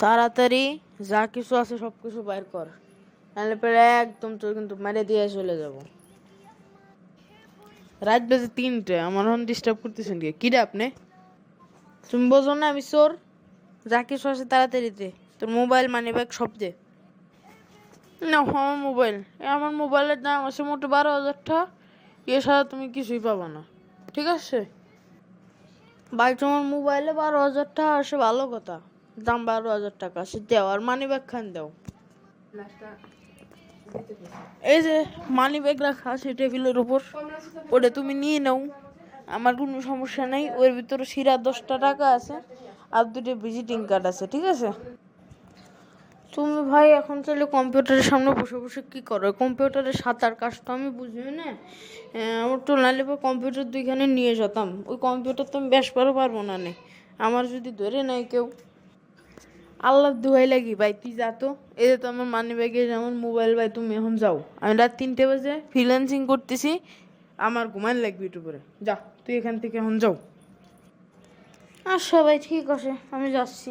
তাড়াতাড়ি যা কিছু আছে সব কিছু বাইর কর, নাহলে পরে একদম তোর কিন্তু মেরে দিয়ে চলে যাব। রাত বাজে 3টে, আমার এখন ডিস্টার্ব করতেছেন কি রে আপনি? তুমি বোঝো না আমি চোর? যা কিছু আছে তাড়াতাড়ি দে, তোর মোবাইল মানি ব্যাগ সব দে। না আমার মোবাইলের দাম আছে মোটে 12,000 টাকা। এছাড়া তুমি কিছুই পাবা না, ঠিক আছে? ভাই তোমার মোবাইলে 12,000 টাকা আসে ভালো কথা, দাম 12,000 টাকা, সে দেও আর মানি ব্যাগ খান দাও। এই যে মানি ব্যাগ রাখা আছে টেবিলের উপর, ওটা তুমি নিয়ে নাও, আমার কোনো সমস্যা নেই। ওর ভিতরে সিরা 10টা টাকা আছে আর 2টা ভিজিটিং কার্ড আছে, ঠিক আছে? তুমি ভাই এখন চলে কম্পিউটারের সামনে বসে বসে কি করো? কম্পিউটারের সাঁতার কাজ তো আমি বুঝি না। আমার তো নাহলে কম্পিউটার 2খানে নিয়ে যেতাম, ওই কম্পিউটার তো আমি বেশ পারবো না নে, আমার যদি ধরে নেয় কেউ। আল্লাহ দোহাই লাগি ভাই তুই যা তো। এই যে তো আমার মানি ব্যাগে যেমন মোবাইল, ভাই তুমি এখন যাও, আমি রাত 3টে বাজে ফ্রিল্যান্সিং করতেছি, আমার ঘুমাইন লাগবে একটু পরে। যা তুই এখান থেকে এখন যাও। আচ্ছা ভাই ঠিক আছে, আমি যাচ্ছি।